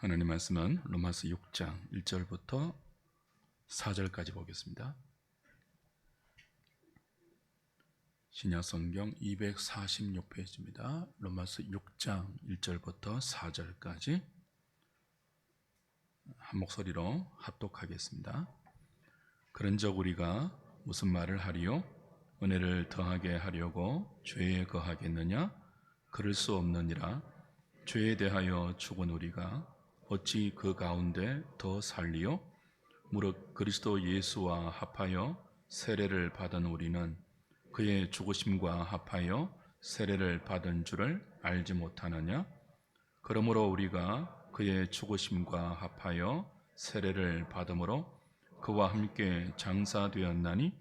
하나님 말씀은 로마서 6장 1절부터 4절까지 보겠습니다. 신약성경 246페이지입니다. 로마서 6장 1절부터 4절까지 한 목소리로 합독하겠습니다. 그런즉 우리가 무슨 말을 하리요? 은혜를 더하게 하려고 죄에 거하겠느냐? 그럴 수 없느니라. 죄에 대하여 죽은 우리가 어찌 그 가운데 더 살리요? 무릇 그리스도 예수와 합하여 세례를 받은 우리는 그의 죽으심과 합하여 세례를 받은 줄을 알지 못하느냐? 그러므로 우리가 그의 죽으심과 합하여 세례를 받음으로 그와 함께 장사되었나니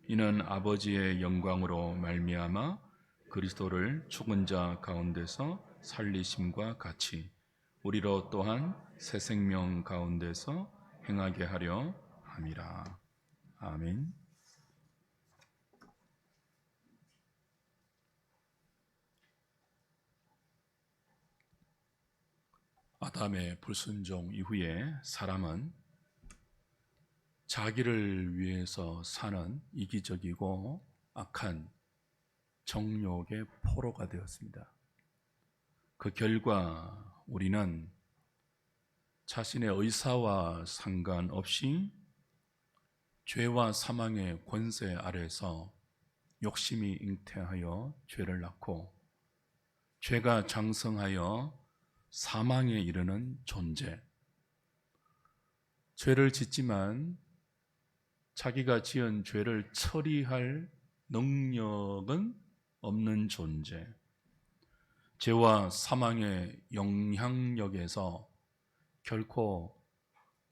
이는 아버지의 영광으로 말미암아 그리스도를 죽은 자 가운데서 살리심과 같이 우리로 또한 새 생명 가운데서 행하게 하려 함이라. 아멘. 아담의 불순종 이후에 사람은 자기를 위해서 사는 이기적이고 악한 정욕의 포로가 되었습니다. 그 결과 우리는 자신의 의사와 상관없이 죄와 사망의 권세 아래서 욕심이 잉태하여 죄를 낳고 죄가 장성하여 사망에 이르는 존재, 죄를 짓지만 자기가 지은 죄를 처리할 능력은 없는 존재, 죄와 사망의 영향력에서 결코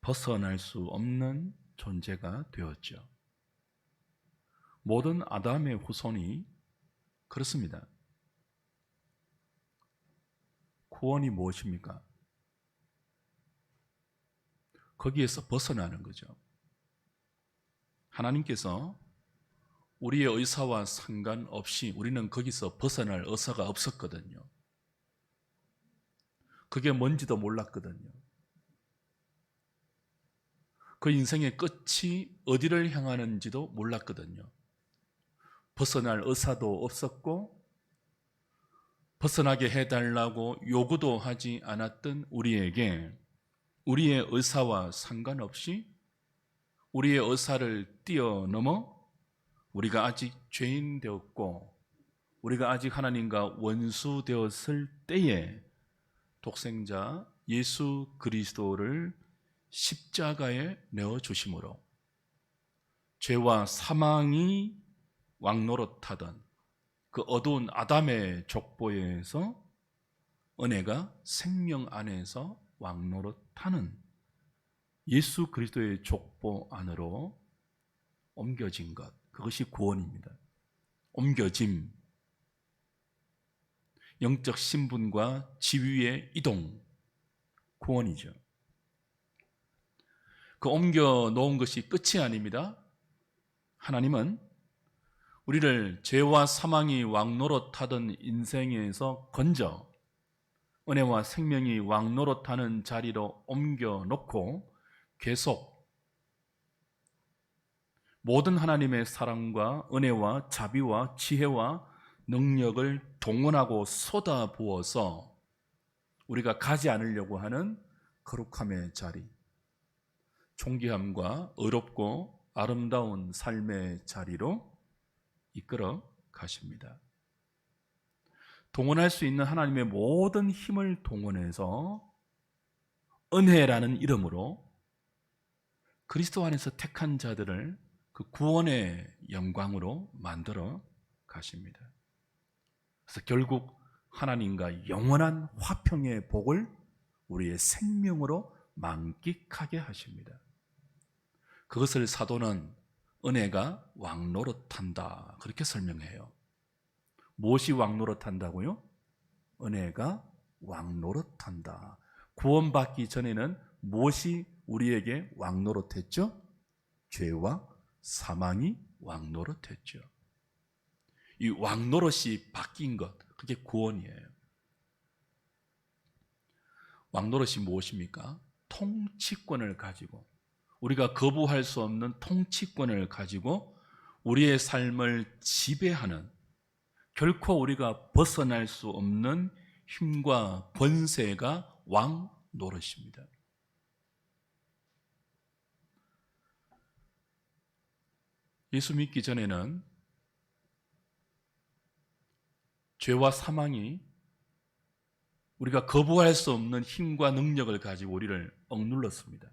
벗어날 수 없는 존재가 되었죠. 모든 아담의 후손이 그렇습니다. 구원이 무엇입니까? 거기에서 벗어나는 거죠. 하나님께서 우리의 의사와 상관없이 우리는 거기서 벗어날 의사가 없었거든요. 그게 뭔지도 몰랐거든요. 그 인생의 끝이 어디를 향하는지도 몰랐거든요. 벗어날 의사도 없었고 벗어나게 해달라고 요구도 하지 않았던 우리에게 우리의 의사와 상관없이 우리의 의사를 뛰어넘어 우리가 아직 죄인 되었고 우리가 아직 하나님과 원수 되었을 때에 독생자 예수 그리스도를 십자가에 내어주심으로 죄와 사망이 왕노릇하던 그 어두운 아담의 족보에서 은혜가 생명 안에서 왕노릇하는 예수 그리스도의 족보 안으로 옮겨진 것, 그것이 구원입니다. 옮겨짐, 영적 신분과 지위의 이동, 구원이죠. 그 옮겨 놓은 것이 끝이 아닙니다. 하나님은 우리를 죄와 사망이 왕노릇하던 인생에서 건져 은혜와 생명이 왕노릇하는 자리로 옮겨 놓고 계속 모든 하나님의 사랑과 은혜와 자비와 지혜와 능력을 동원하고 쏟아부어서 우리가 가지 않으려고 하는 거룩함의 자리, 존귀함과 의롭고 아름다운 삶의 자리로 이끌어 가십니다. 동원할 수 있는 하나님의 모든 힘을 동원해서 은혜라는 이름으로 그리스도 안에서 택한 자들을 그 구원의 영광으로 만들어 가십니다. 그래서 결국 하나님과 영원한 화평의 복을 우리의 생명으로 만끽하게 하십니다. 그것을 사도는 은혜가 왕노릇한다 그렇게 설명해요. 무엇이 왕노릇한다고요? 은혜가 왕노릇한다. 구원받기 전에는 무엇이 우리에게 왕노릇했죠? 죄와 사망이 왕노릇했죠. 이 왕노릇이 바뀐 것, 그게 구원이에요. 왕노릇이 무엇입니까? 통치권을 가지고, 우리가 거부할 수 없는 통치권을 가지고 우리의 삶을 지배하는, 결코 우리가 벗어날 수 없는 힘과 권세가 왕노릇입니다. 예수 믿기 전에는 죄와 사망이 우리가 거부할 수 없는 힘과 능력을 가지고 우리를 억눌렀습니다.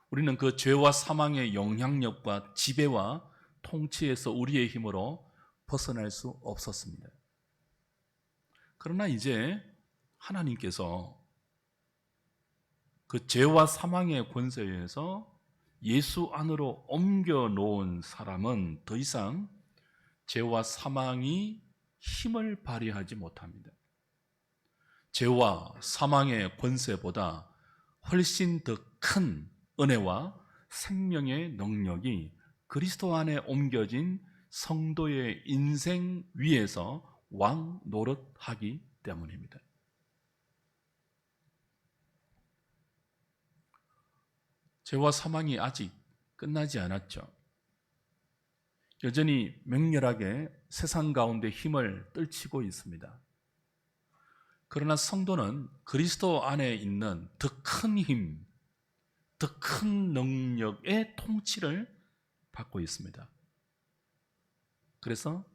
우리는 그 죄와 사망의 영향력과 지배와 통치에서 우리의 힘으로 벗어날 수 없었습니다. 그러나 이제 하나님께서 그 죄와 사망의 권세에서 예수 안으로 옮겨 놓은 사람은 더 이상 죄와 사망이 힘을 발휘하지 못합니다. 죄와 사망의 권세보다 훨씬 더 큰 은혜와 생명의 능력이 그리스도 안에 옮겨진 성도의 인생 위에서 왕 노릇하기 때문입니다. 죄와 사망이 아직 끝나지 않았죠. 여전히 맹렬하게 세상 가운데 힘을 떨치고 있습니다. 그러나 성도는 그리스도 안에 있는 더 큰 힘, 더 큰 능력의 통치를 받고 있습니다. 그래서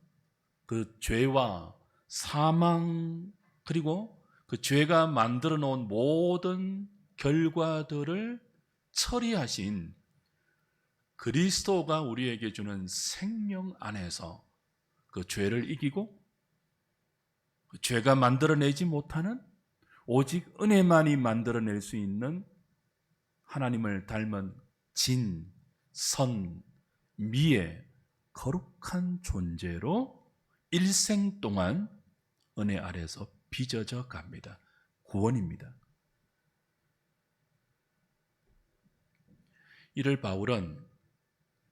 그 죄와 사망, 그리고 그 죄가 만들어 놓은 모든 결과들을 처리하신 그리스도가 우리에게 주는 생명 안에서 그 죄를 이기고, 그 죄가 만들어내지 못하는 오직 은혜만이 만들어낼 수 있는 하나님을 닮은 진, 선, 미의 거룩한 존재로 일생 동안 은혜 아래서 빚어져 갑니다. 구원입니다. 이를 바울은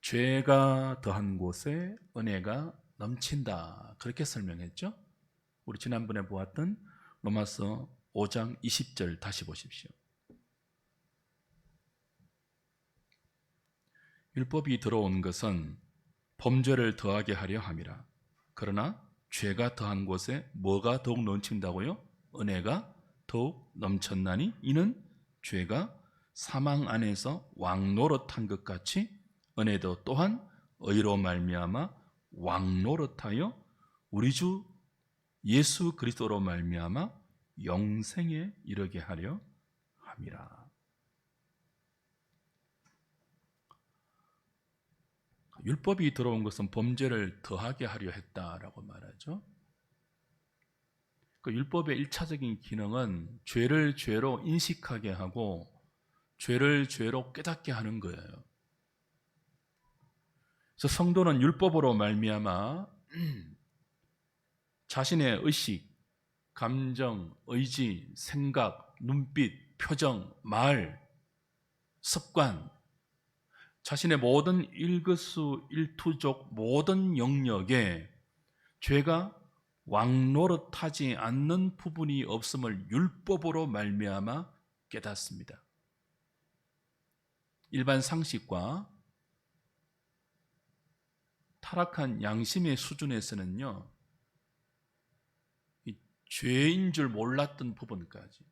죄가 더한 곳에 은혜가 넘친다, 그렇게 설명했죠. 우리 지난번에 보았던 로마서 5장 20절 다시 보십시오. 율법이 들어온 것은 범죄를 더하게 하려 함이라. 그러나 죄가 더한 곳에 뭐가 더욱 넘친다고요? 은혜가 더욱 넘쳤나니 이는 죄가 사망 안에서 왕노릇한 것 같이 은혜도 또한 의로 말미암아 왕노릇하여 우리 주 예수 그리스도로 말미암아 영생에 이르게 하려 함이라. 율법이 들어온 것은 범죄를 더하게 하려 했다라고 말하죠. 그 율법의 1차적인 기능은 죄를 죄로 인식하게 하고 죄를 죄로 깨닫게 하는 거예요. 그래서 성도는 율법으로 말미암아 자신의 의식, 감정, 의지, 생각, 눈빛, 표정, 말, 습관, 자신의 모든 일거수일투족 모든 영역에 죄가 왕노릇하지 않는 부분이 없음을 율법으로 말미암아 깨닫습니다. 일반 상식과 타락한 양심의 수준에서는요, 이 죄인 줄 몰랐던 부분까지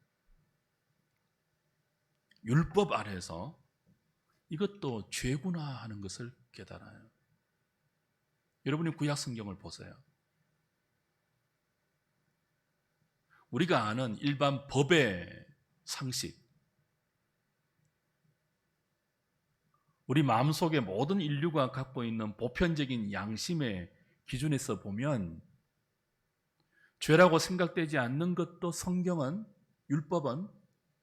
율법 아래서 이것도 죄구나 하는 것을 깨달아요. 여러분이 구약 성경을 보세요. 우리가 아는 일반 법의 상식, 우리 마음속에 모든 인류가 갖고 있는 보편적인 양심의 기준에서 보면 죄라고 생각되지 않는 것도 성경은, 율법은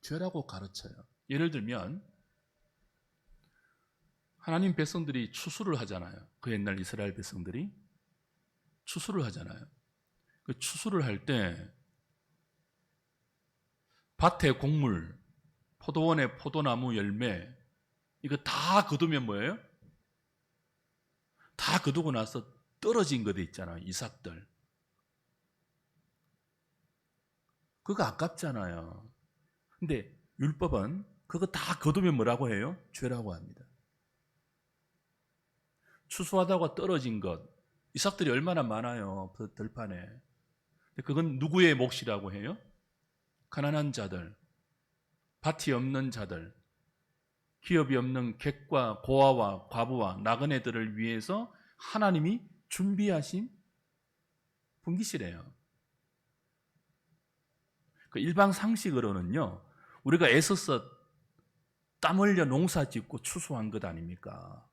죄라고 가르쳐요. 예를 들면 하나님 백성들이 추수를 하잖아요. 그 옛날 이스라엘 백성들이 추수를 하잖아요. 그 추수를 할 때 밭의 곡물, 포도원의 포도나무 열매, 이거 다 거두면 뭐예요? 다 거두고 나서 떨어진 것들 있잖아요. 이삭들. 그거 아깝잖아요. 근데 율법은 그거 다 거두면 뭐라고 해요? 죄라고 합니다. 추수하다가 떨어진 것, 이삭들이 얼마나 많아요, 그 들판에. 근데 그건 누구의 몫이라고 해요? 가난한 자들, 밭이 없는 자들, 기업이 없는 객과 고아와 과부와 나그네들을 위해서 하나님이 준비하신 분깃이래요. 그 일반 상식으로는요, 우리가 애써서 땀 흘려 농사 짓고 추수한 것 아닙니까?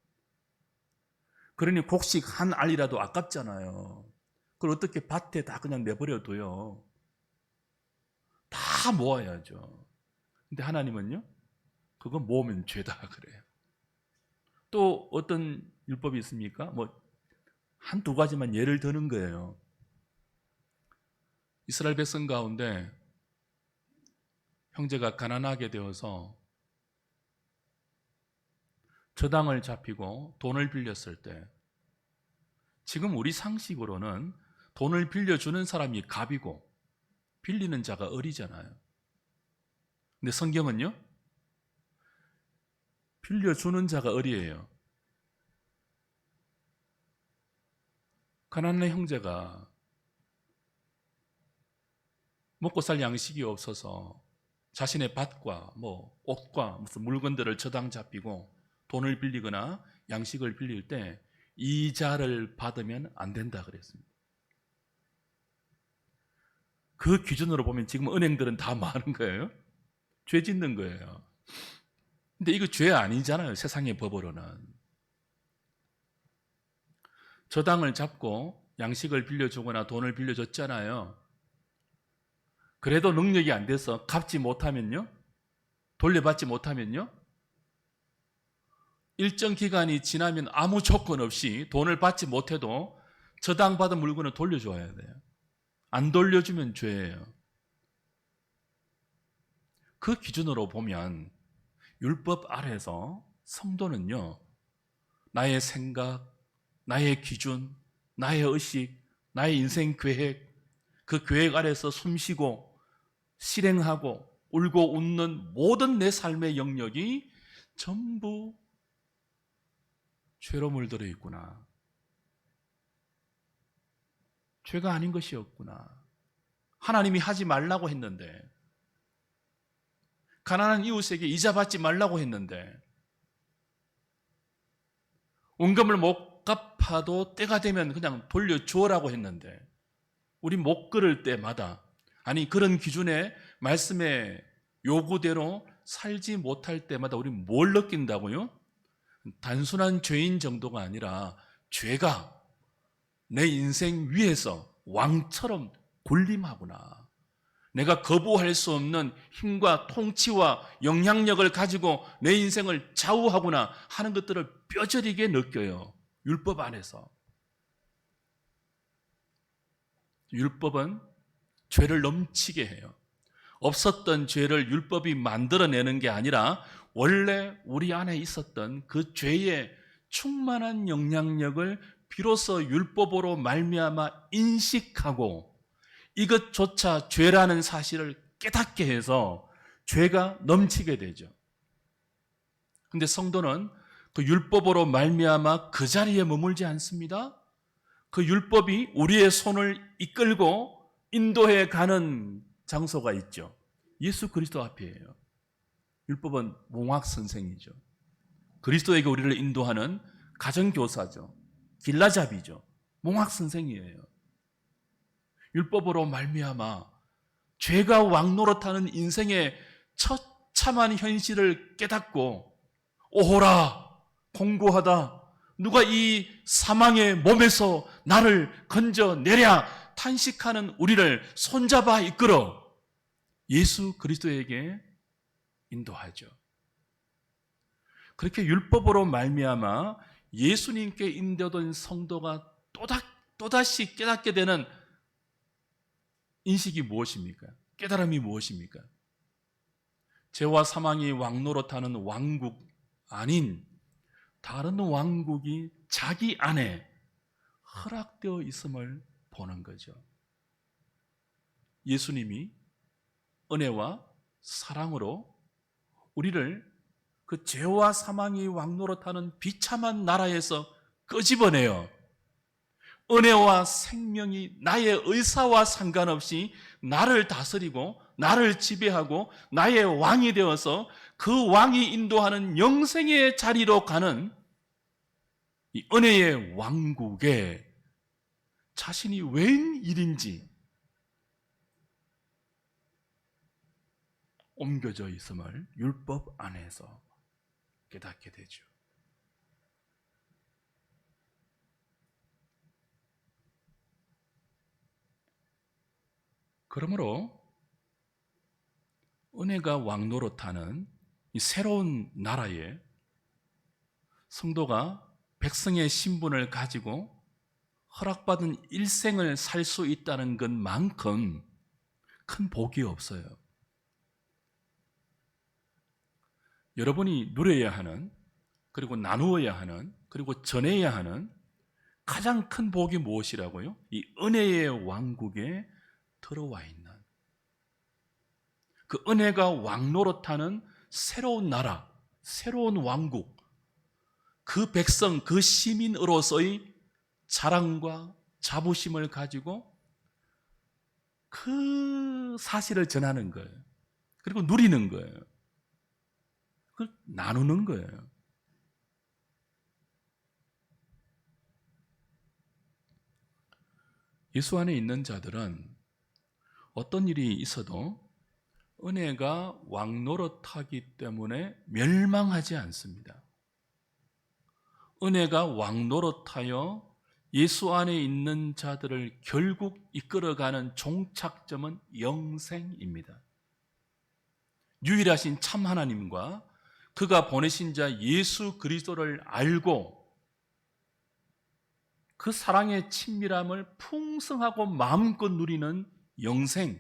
그러니 곡식 한 알이라도 아깝잖아요. 그걸 어떻게 밭에 다 그냥 내버려둬요. 다 모아야죠. 근데 하나님은요, 그거 모으면 죄다 그래요. 또 어떤 율법이 있습니까? 뭐 한두 가지만 예를 드는 거예요. 이스라엘 백성 가운데 형제가 가난하게 되어서 저당을 잡히고 돈을 빌렸을 때, 지금 우리 상식으로는 돈을 빌려주는 사람이 갑이고 빌리는 자가 을이잖아요. 근데 성경은요, 빌려주는 자가 을이에요. 가난한 형제가 먹고 살 양식이 없어서 자신의 밭과 뭐 옷과 무슨 물건들을 저당 잡히고 돈을 빌리거나 양식을 빌릴 때 이자를 받으면 안 된다 그랬습니다. 그 기준으로 보면 지금 은행들은 다 많은 거예요. 죄 짓는 거예요. 근데 이거 죄 아니잖아요, 세상의 법으로는. 저당을 잡고 양식을 빌려주거나 돈을 빌려줬잖아요. 그래도 능력이 안 돼서 갚지 못하면요, 돌려받지 못하면요, 일정 기간이 지나면 아무 조건 없이 돈을 받지 못해도 저당받은 물건을 돌려줘야 돼요. 안 돌려주면 죄예요. 그 기준으로 보면 율법 아래에서 성도는요, 나의 생각, 나의 기준, 나의 의식, 나의 인생 계획, 그 계획 아래에서 숨쉬고 실행하고 울고 웃는 모든 내 삶의 영역이 전부 죄로 물들어 있구나. 죄가 아닌 것이 없구나. 하나님이 하지 말라고 했는데, 가난한 이웃에게 이자 받지 말라고 했는데, 원금을 못 갚아도 때가 되면 그냥 돌려주어라고 했는데, 우리 못 끊을 때마다, 아니 그런 기준의 말씀의 요구대로 살지 못할 때마다 우리 뭘 느낀다고요? 단순한 죄인 정도가 아니라 죄가 내 인생 위에서 왕처럼 군림하구나. 내가 거부할 수 없는 힘과 통치와 영향력을 가지고 내 인생을 좌우하구나 하는 것들을 뼈저리게 느껴요. 율법 안에서. 율법은 죄를 넘치게 해요. 없었던 죄를 율법이 만들어내는 게 아니라 원래 우리 안에 있었던 그 죄의 충만한 영향력을 비로소 율법으로 말미암아 인식하고 이것조차 죄라는 사실을 깨닫게 해서 죄가 넘치게 되죠. 근데 성도는 그 율법으로 말미암아 그 자리에 머물지 않습니다. 그 율법이 우리의 손을 이끌고 인도해 가는 장소가 있죠. 예수 그리스도 앞이에요. 율법은 몽학 선생이죠. 그리스도에게 우리를 인도하는 가정교사죠. 길라잡이죠. 몽학 선생이에요. 율법으로 말미암아 죄가 왕노릇하는 인생의 처참한 현실을 깨닫고 오호라 공고하다, 누가 이 사망의 몸에서 나를 건져내랴 탄식하는 우리를 손잡아 이끌어 예수 그리스도에게 인도하죠. 그렇게 율법으로 말미암아 예수님께 인도된 성도가 또다시 깨닫게 되는 인식이 무엇입니까? 깨달음이 무엇입니까? 죄와 사망이 왕노릇하는 왕국 아닌 다른 왕국이 자기 안에 허락되어 있음을 보는 거죠. 예수님이 은혜와 사랑으로 우리를 그 죄와 사망이 왕노릇하는 비참한 나라에서 끄집어내어 은혜와 생명이 나의 의사와 상관없이 나를 다스리고 나를 지배하고 나의 왕이 되어서 그 왕이 인도하는 영생의 자리로 가는 이 은혜의 왕국에 자신이 웬일인지 옮겨져 있음을 율법 안에서 깨닫게 되죠. 그러므로 은혜가 왕노릇하는 이 새로운 나라에 성도가 백성의 신분을 가지고 허락받은 일생을 살 수 있다는 것만큼 큰 복이 없어요. 여러분이 누려야 하는, 그리고 나누어야 하는, 그리고 전해야 하는 가장 큰 복이 무엇이라고요? 이 은혜의 왕국에 들어와 있는 그 은혜가 왕노릇하는 새로운 나라, 새로운 왕국, 그 백성, 그 시민으로서의 자랑과 자부심을 가지고 그 사실을 전하는 거예요. 그리고 누리는 거예요. 그걸 나누는 거예요. 예수 안에 있는 자들은 어떤 일이 있어도 은혜가 왕노릇하기 때문에 멸망하지 않습니다. 은혜가 왕노릇하여 예수 안에 있는 자들을 결국 이끌어가는 종착점은 영생입니다. 유일하신 참 하나님과 그가 보내신 자 예수 그리스도를 알고 그 사랑의 친밀함을 풍성하고 마음껏 누리는 영생,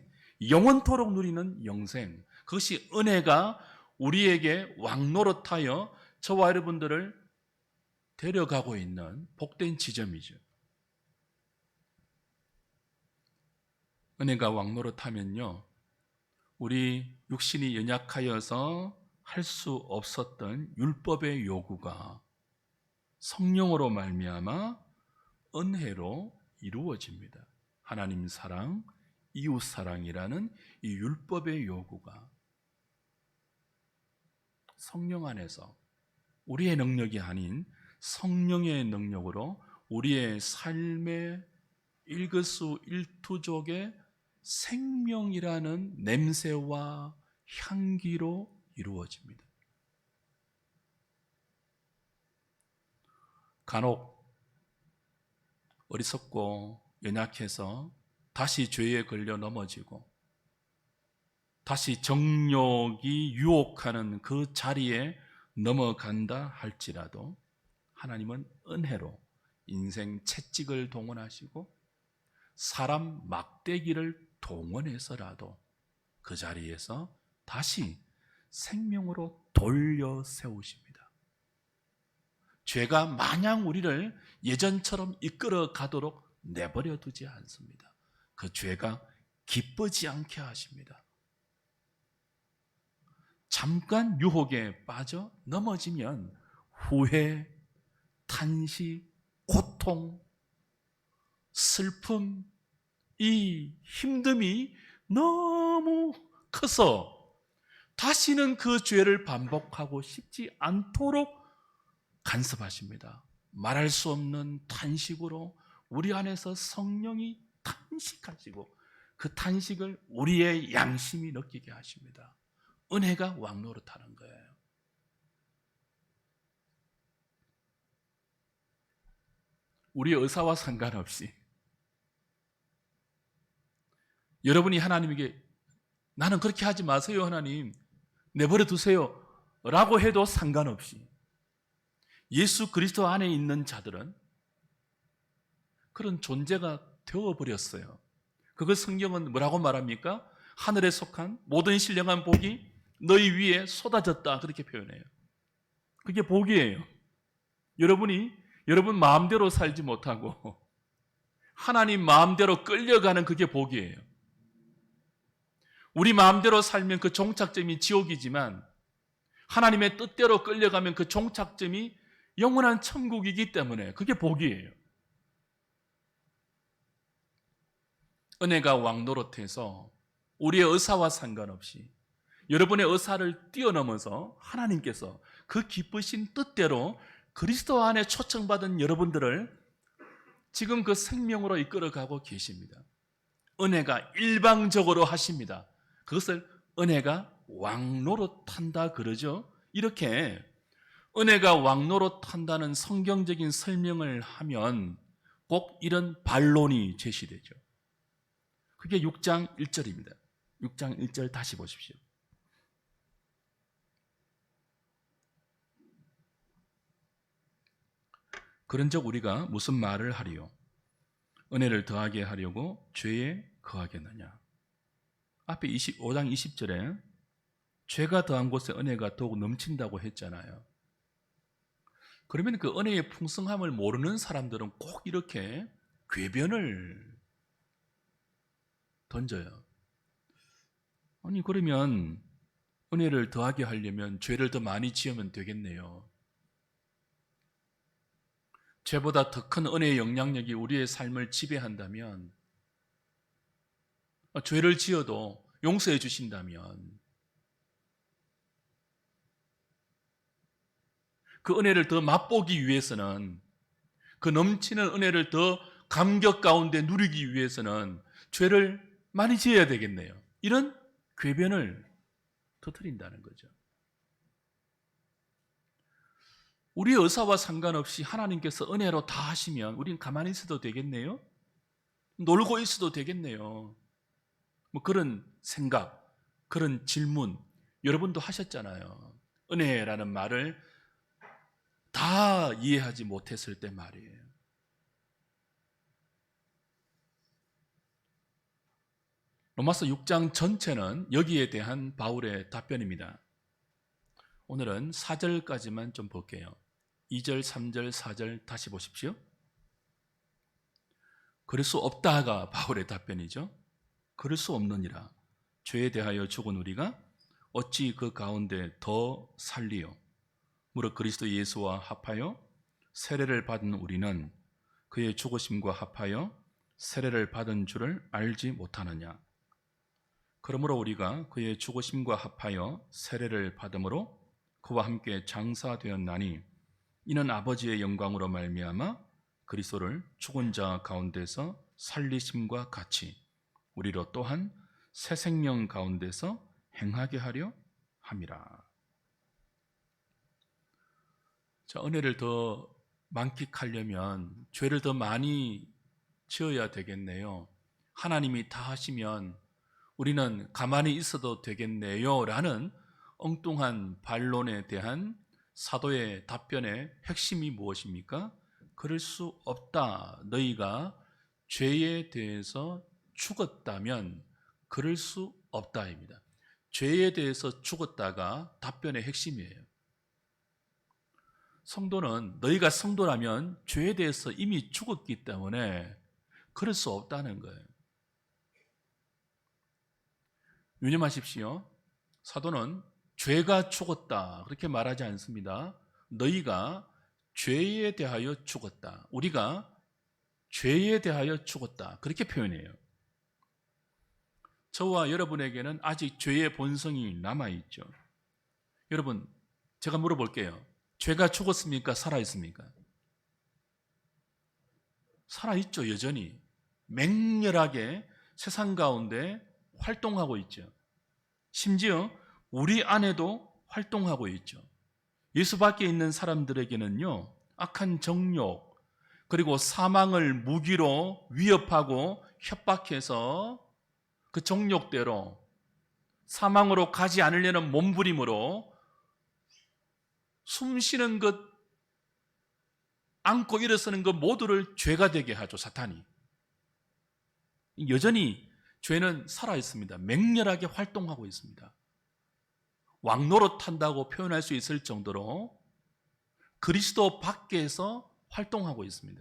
영원토록 누리는 영생, 그것이 은혜가 우리에게 왕노릇하여 저와 여러분들을 데려가고 있는 복된 지점이죠. 은혜가 왕노릇하면요, 우리 육신이 연약하여서 할 수 없었던 율법의 요구가 성령으로 말미암아 은혜로 이루어집니다. 하나님 사랑, 이웃 사랑이라는 이 율법의 요구가 성령 안에서 우리의 능력이 아닌 성령의 능력으로 우리의 삶의 일거수일투족의 생명이라는 냄새와 향기로 이루어집니다. 간혹 어리석고 연약해서 다시 죄에 걸려 넘어지고 다시 정욕이 유혹하는 그 자리에 넘어간다 할지라도 하나님은 은혜로 인생 채찍을 동원하시고 사람 막대기를 동원해서라도 그 자리에서 다시 생명으로 돌려 세우십니다. 죄가 마냥 우리를 예전처럼 이끌어 가도록 내버려 두지 않습니다. 그 죄가 기쁘지 않게 하십니다. 잠깐 유혹에 빠져 넘어지면 후회, 탄식, 고통, 슬픔, 이 힘듦이 너무 커서 다시는 그 죄를 반복하고 싶지 않도록 간섭하십니다. 말할 수 없는 탄식으로 우리 안에서 성령이 탄식하시고 그 탄식을 우리의 양심이 느끼게 하십니다. 은혜가 왕노릇하는 거예요. 우리의 의사와 상관없이 여러분이 하나님에게 나는 그렇게 하지 마세요 하나님, 내버려 두세요 라고 해도 상관없이 예수 그리스도 안에 있는 자들은 그런 존재가 되어버렸어요. 그걸 성경은 뭐라고 말합니까? 하늘에 속한 모든 신령한 복이 너희 위에 쏟아졌다, 그렇게 표현해요. 그게 복이에요. 여러분이 여러분 마음대로 살지 못하고 하나님 마음대로 끌려가는 그게 복이에요. 우리 마음대로 살면 그 종착점이 지옥이지만 하나님의 뜻대로 끌려가면 그 종착점이 영원한 천국이기 때문에 그게 복이에요. 은혜가 왕노릇해서 우리의 의사와 상관없이 여러분의 의사를 뛰어넘어서 하나님께서 그 기쁘신 뜻대로 그리스도 안에 초청받은 여러분들을 지금 그 생명으로 이끌어가고 계십니다. 은혜가 일방적으로 하십니다. 그것을 은혜가 왕노릇한다 그러죠. 이렇게 은혜가 왕노릇한다는 성경적인 설명을 하면 꼭 이런 반론이 제시되죠. 그게 6장 1절입니다. 6장 1절 다시 보십시오. 그런즉 우리가 무슨 말을 하리요? 은혜를 더하게 하려고 죄에 거하겠느냐? 앞에 5장 20절에 죄가 더한 곳에 은혜가 더욱 넘친다고 했잖아요. 그러면 그 은혜의 풍성함을 모르는 사람들은 꼭 이렇게 궤변을 던져요. 아니 그러면 은혜를 더하게 하려면 죄를 더 많이 지으면 되겠네요. 죄보다 더 큰 은혜의 영향력이 우리의 삶을 지배한다면, 죄를 지어도 용서해 주신다면 그 은혜를 더 맛보기 위해서는, 그 넘치는 은혜를 더 감격 가운데 누리기 위해서는 죄를 많이 지어야 되겠네요. 이런 궤변을 터뜨린다는 거죠. 우리의 의사와 상관없이 하나님께서 은혜로 다 하시면 우리는 가만히 있어도 되겠네요? 놀고 있어도 되겠네요? 뭐 그런 생각, 그런 질문 여러분도 하셨잖아요. 은혜라는 말을 다 이해하지 못했을 때 말이에요. 로마서 6장 전체는 여기에 대한 바울의 답변입니다. 오늘은 4절까지만 좀 볼게요. 2절, 3절, 4절 다시 보십시오. 그럴 수 없다가 바울의 답변이죠. 그럴 수 없느니라. 죄에 대하여 죽은 우리가 어찌 그 가운데 더 살리요? 무릇 그리스도 예수와 합하여 세례를 받은 우리는 그의 죽으심과 합하여 세례를 받은 줄을 알지 못하느냐? 그러므로 우리가 그의 죽으심과 합하여 세례를 받음으로 그와 함께 장사되었나니 이는 아버지의 영광으로 말미암아 그리스도를 죽은 자 가운데서 살리심과 같이 우리로 또한 새 생명 가운데서 행하게 하려 함이라. 자, 은혜를 더 만끽하려면 죄를 더 많이 지어야 되겠네요. 하나님이 다 하시면 우리는 가만히 있어도 되겠네요 라는 엉뚱한 반론에 대한 사도의 답변의 핵심이 무엇입니까? 그럴 수 없다. 너희가 죄에 대해서 죽었다면 그럴 수 없다입니다. 죄에 대해서 죽었다가 답변의 핵심이에요. 성도는 너희가 성도라면 죄에 대해서 이미 죽었기 때문에 그럴 수 없다는 거예요. 유념하십시오. 사도는 죄가 죽었다 그렇게 말하지 않습니다. 너희가 죄에 대하여 죽었다. 우리가 죄에 대하여 죽었다 그렇게 표현해요. 저와 여러분에게는 아직 죄의 본성이 남아있죠. 여러분, 제가 물어볼게요. 죄가 죽었습니까? 살아있습니까? 살아있죠. 여전히 맹렬하게 세상 가운데 활동하고 있죠. 심지어 우리 안에도 활동하고 있죠. 예수 밖에 있는 사람들에게는요, 악한 정욕, 그리고 사망을 무기로 위협하고 협박해서 그 정욕대로 사망으로 가지 않으려는 몸부림으로 숨 쉬는 것, 안고 일어서는 것 모두를 죄가 되게 하죠, 사탄이. 여전히 죄는 살아있습니다. 맹렬하게 활동하고 있습니다. 왕노릇한다고 표현할 수 있을 정도로 그리스도 밖에서 활동하고 있습니다.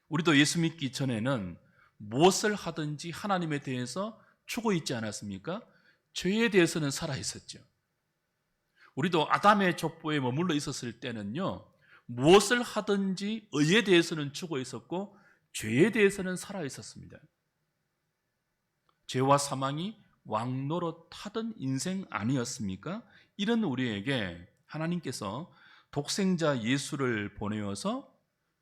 우리도 예수 믿기 전에는 무엇을 하든지 하나님에 대해서 죽어 있지 않았습니까? 죄에 대해서는 살아 있었죠. 우리도 아담의 족보에 머물러 있었을 때는요, 무엇을 하든지 의에 대해서는 죽어 있었고 죄에 대해서는 살아 있었습니다. 죄와 사망이 왕노릇하던 인생 아니었습니까? 이런 우리에게 하나님께서 독생자 예수를 보내어서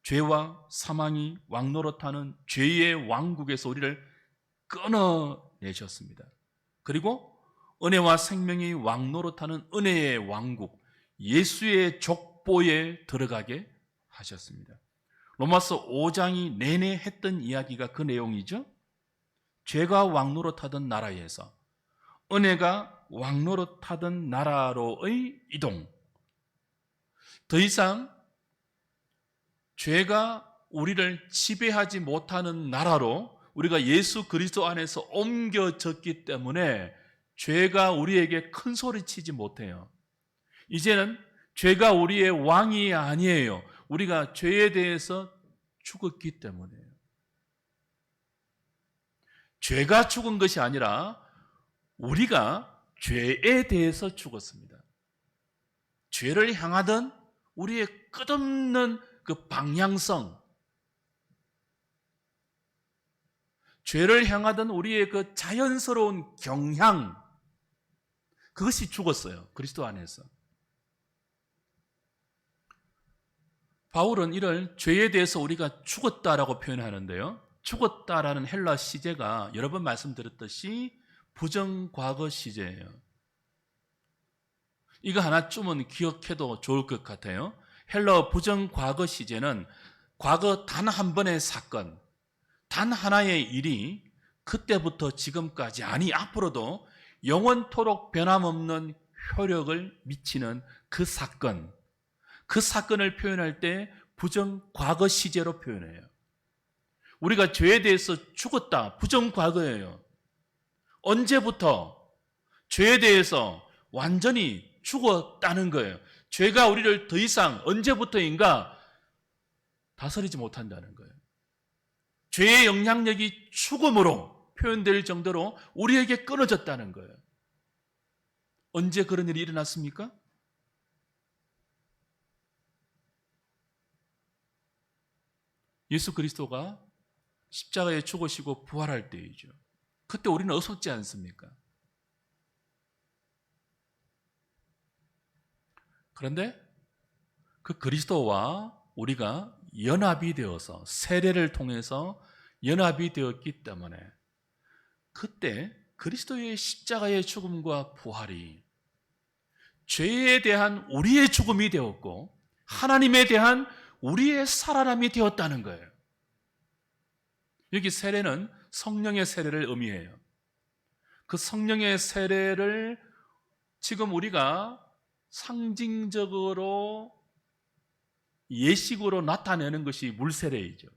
죄와 사망이 왕노릇하는 죄의 왕국에서 우리를 끊어내셨습니다. 그리고 은혜와 생명이 왕노릇하는 은혜의 왕국, 예수의 족보에 들어가게 하셨습니다. 로마서 5장이 내내 했던 이야기가 그 내용이죠. 죄가 왕노릇하던 나라에서 은혜가 왕노릇하던 나라로의 이동. 더 이상 죄가 우리를 지배하지 못하는 나라로 우리가 예수 그리스도 안에서 옮겨졌기 때문에 죄가 우리에게 큰 소리 치지 못해요. 이제는 죄가 우리의 왕이 아니에요. 우리가 죄에 대해서 죽었기 때문에요. 죄가 죽은 것이 아니라 우리가 죄에 대해서 죽었습니다. 죄를 향하던 우리의 끝없는 그 방향성, 죄를 향하던 우리의 그 자연스러운 경향, 그것이 죽었어요. 그리스도 안에서. 바울은 이를 죄에 대해서 우리가 죽었다라고 표현하는데요. 죽었다라는 헬라 시제가 여러 번 말씀드렸듯이 부정과거 시제예요. 이거 하나쯤은 기억해도 좋을 것 같아요. 헬라 부정과거 시제는 과거 단 한 번의 사건, 단 하나의 일이 그때부터 지금까지, 아니 앞으로도 영원토록 변함없는 효력을 미치는 그 사건, 그 사건을 표현할 때 부정과거 시제로 표현해요. 우리가 죄에 대해서 죽었다, 부정과거예요. 언제부터 죄에 대해서 완전히 죽었다는 거예요. 죄가 우리를 더 이상 언제부터인가 다스리지 못한다는 거예요. 죄의 영향력이 죽음으로 표현될 정도로 우리에게 끊어졌다는 거예요. 언제 그런 일이 일어났습니까? 예수 그리스도가 십자가에 죽으시고 부활할 때이죠. 그때 우리는 어석지 않습니까? 그런데 그 그리스도와 우리가 연합이 되어서 세례를 통해서 연합이 되었기 때문에 그때 그리스도의 십자가의 죽음과 부활이 죄에 대한 우리의 죽음이 되었고 하나님에 대한 우리의 살아남이 되었다는 거예요. 여기 세례는 성령의 세례를 의미해요. 그 성령의 세례를 지금 우리가 상징적으로 예식으로 나타내는 것이 물세례이죠.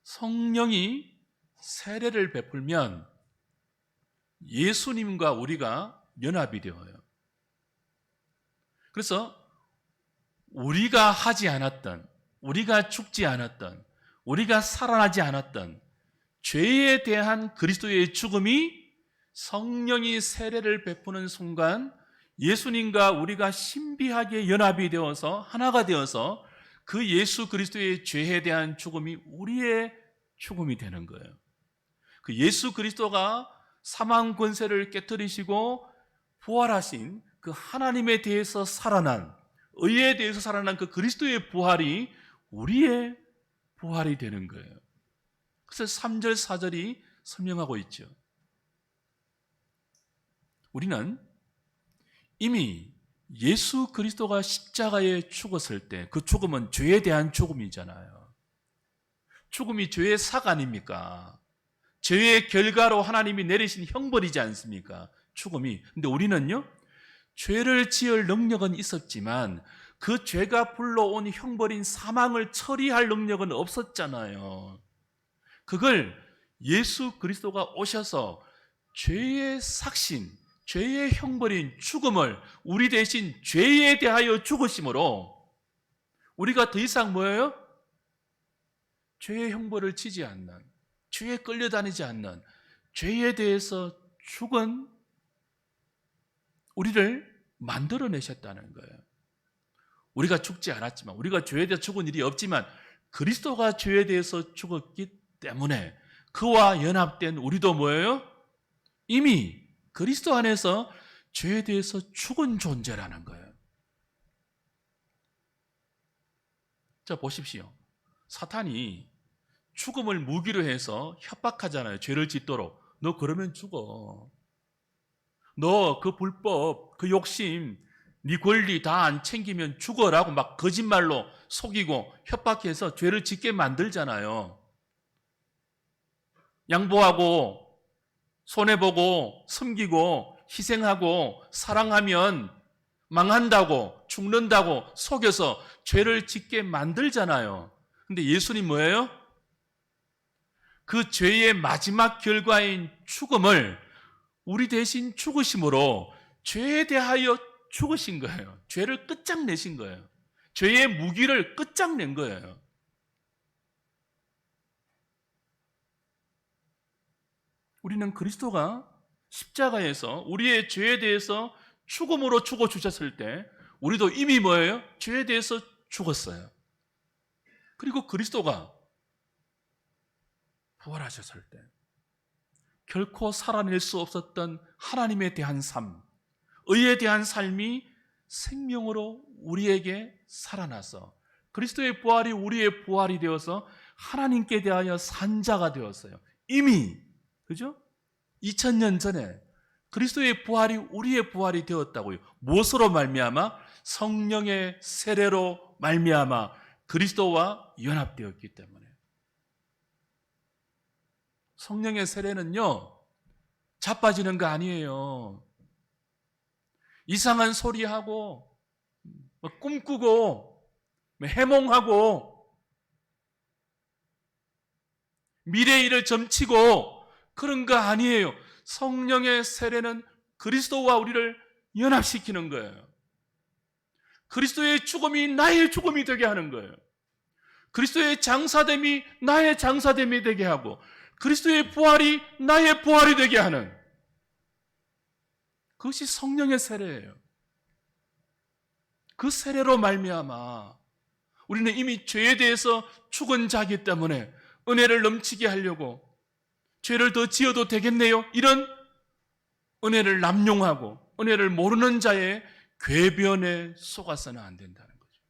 성령이 세례를 베풀면 예수님과 우리가 연합이 되어요. 그래서 우리가 하지 않았던, 우리가 죽지 않았던, 우리가 살아나지 않았던 죄에 대한 그리스도의 죽음이 성령이 세례를 베푸는 순간 예수님과 우리가 신비하게 연합이 되어서 하나가 되어서 그 예수 그리스도의 죄에 대한 죽음이 우리의 죽음이 되는 거예요. 그 예수 그리스도가 사망 권세를 깨뜨리시고 부활하신 그 하나님에 대해서 살아난, 의에 대해서 살아난 그 그리스도의 부활이 우리의 부활이 되는 거예요. 그래서 3절 4절이 설명하고 있죠. 우리는 이미 예수 그리스도가 십자가에 죽었을 때 그 죽음은 죄에 대한 죽음이잖아요. 죽음이 죄의 삭 아닙니까? 죄의 결과로 하나님이 내리신 형벌이지 않습니까? 죽음이. 근데 우리는요, 죄를 지을 능력은 있었지만 그 죄가 불러온 형벌인 사망을 처리할 능력은 없었잖아요. 그걸 예수 그리스도가 오셔서 죄의 삭신, 죄의 형벌인 죽음을 우리 대신 죄에 대하여 죽으심으로 우리가 더 이상 뭐예요? 죄의 형벌을 지지 않는, 죄에 끌려다니지 않는, 죄에 대해서 죽은 우리를 만들어내셨다는 거예요. 우리가 죽지 않았지만, 우리가 죄에 대해 죽은 일이 없지만 그리스도가 죄에 대해서 죽었기 때문에 그와 연합된 우리도 뭐예요? 이미 그리스도 안에서 죄에 대해서 죽은 존재라는 거예요. 자, 보십시오. 사탄이 죽음을 무기로 해서 협박하잖아요. 죄를 짓도록. 너 그러면 죽어. 너 그 불법, 그 욕심, 네 권리 다 안 챙기면 죽어라고 막 거짓말로 속이고 협박해서 죄를 짓게 만들잖아요. 양보하고 손해보고 섬기고 희생하고 사랑하면 망한다고 죽는다고 속여서 죄를 짓게 만들잖아요. 근데 예수님 뭐예요? 그 죄의 마지막 결과인 죽음을 우리 대신 죽으심으로 죄에 대하여 죽으신 거예요. 죄를 끝장내신 거예요. 죄의 무기를 끝장낸 거예요. 우리는 그리스도가 십자가에서 우리의 죄에 대해서 죽음으로 죽어주셨을 때 우리도 이미 뭐예요? 죄에 대해서 죽었어요. 그리고 그리스도가 부활하셨을 때 결코 살아낼 수 없었던 하나님에 대한 삶, 의에 대한 삶이 생명으로 우리에게 살아나서 그리스도의 부활이 우리의 부활이 되어서 하나님께 대하여 산 자가 되었어요. 이미, 그죠? 2000년 전에 그리스도의 부활이 우리의 부활이 되었다고요. 무엇으로 말미암아? 성령의 세례로 말미암아 그리스도와 연합되었기 때문에. 성령의 세례는요, 자빠지는 거 아니에요. 이상한 소리하고 꿈꾸고 해몽하고 미래의 일을 점치고 그런 거 아니에요. 성령의 세례는 그리스도와 우리를 연합시키는 거예요. 그리스도의 죽음이 나의 죽음이 되게 하는 거예요. 그리스도의 장사됨이 나의 장사됨이 되게 하고 그리스도의 부활이 나의 부활이 되게 하는, 그것이 성령의 세례예요. 그 세례로 말미암아 우리는 이미 죄에 대해서 죽은 자이기 때문에 은혜를 넘치게 하려고 죄를 더 지어도 되겠네요, 이런 은혜를 남용하고 은혜를 모르는 자의 궤변에 속아서는 안 된다는 거죠.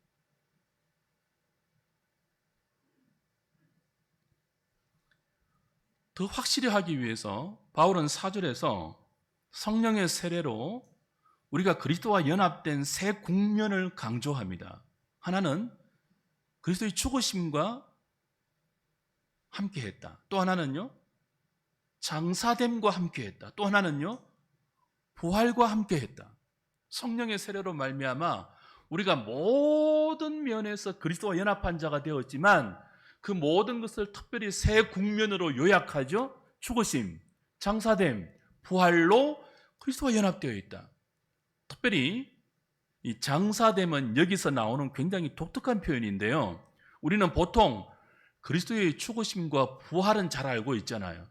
더 확실히 하기 위해서 바울은 4절에서 성령의 세례로 우리가 그리스도와 연합된 세 국면을 강조합니다. 하나는 그리스도의 죽으심과 함께했다. 또 하나는요, 장사됨과 함께했다. 또 하나는요, 부활과 함께했다. 성령의 세례로 말미암아 우리가 모든 면에서 그리스도와 연합한 자가 되었지만 그 모든 것을 특별히 세 국면으로 요약하죠. 죽으심, 장사됨, 부활로 그리스도와 연합되어 있다. 특별히 이 장사됨은 여기서 나오는 굉장히 독특한 표현인데요. 우리는 보통 그리스도의 죽으심과 부활은 잘 알고 있잖아요.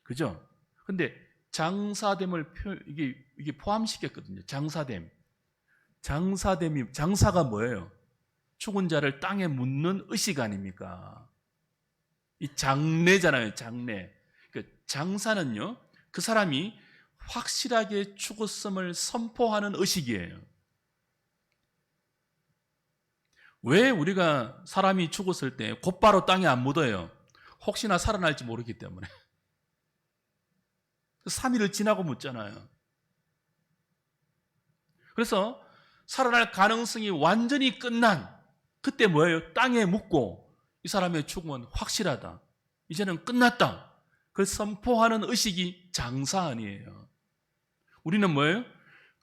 그죠? 근데 장사됨을 이게 포함시켰거든요. 장사됨. 장사가 뭐예요? 죽은 자를 땅에 묻는 의식 아닙니까? 이 장례잖아요, 장례. 그러니까 장사는요, 그 사람이 확실하게 죽었음을 선포하는 의식이에요. 왜 우리가 사람이 죽었을 때 곧바로 땅에 안 묻어요? 혹시나 살아날지 모르기 때문에. 3일을 지나고 묻잖아요. 그래서 살아날 가능성이 완전히 끝난 그때 뭐예요? 땅에 묻고 이 사람의 죽음은 확실하다, 이제는 끝났다, 그걸 선포하는 의식이 장사 아니에요. 우리는 뭐예요?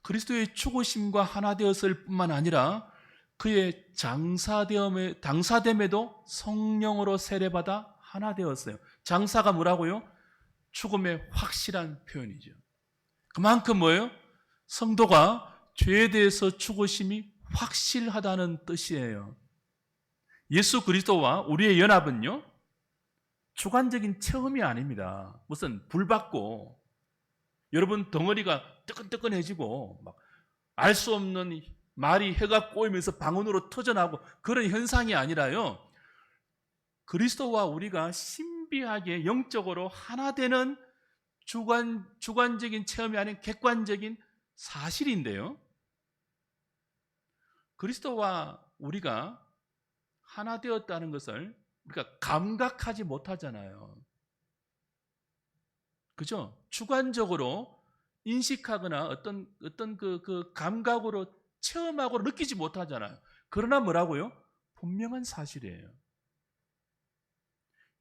그리스도의 죽으심과 하나 되었을 뿐만 아니라 그의 장사됨에도 성령으로 세례받아 하나 되었어요. 장사가 뭐라고요? 죽음의 확실한 표현이죠. 그만큼 뭐예요? 성도가 죄에 대해서 죽으심이 확실하다는 뜻이에요. 예수 그리스도와 우리의 연합은요, 주관적인 체험이 아닙니다. 무슨 불 받고 여러분 덩어리가 뜨끈뜨끈해지고 막 알 수 없는 말이 해가 꼬이면서 방언으로 터져나오고 그런 현상이 아니라요. 그리스도와 우리가 신비하게 영적으로 하나 되는 주관적인 체험이 아닌 객관적인 사실인데요. 그리스도와 우리가 하나 되었다는 것을 우리가 감각하지 못하잖아요. 그죠? 주관적으로 인식하거나 어떤 그 감각으로 체험하고 느끼지 못하잖아요. 그러나 뭐라고요? 분명한 사실이에요.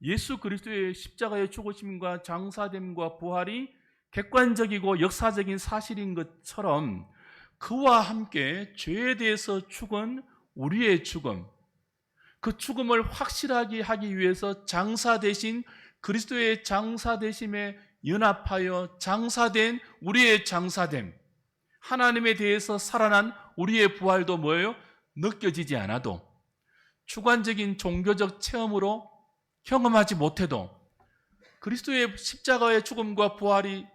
예수 그리스도의 십자가의 죽으심과 장사됨과 부활이 객관적이고 역사적인 사실인 것처럼 그와 함께 죄에 대해서 죽은 우리의 죽음, 그 죽음을 확실하게 하기 위해서 장사되신 그리스도의 장사되심에 연합하여 장사된 우리의 장사됨, 하나님에 대해서 살아난 우리의 부활도 뭐예요? 느껴지지 않아도 주관적인 종교적 체험으로 경험하지 못해도 그리스도의 십자가의 죽음과 부활이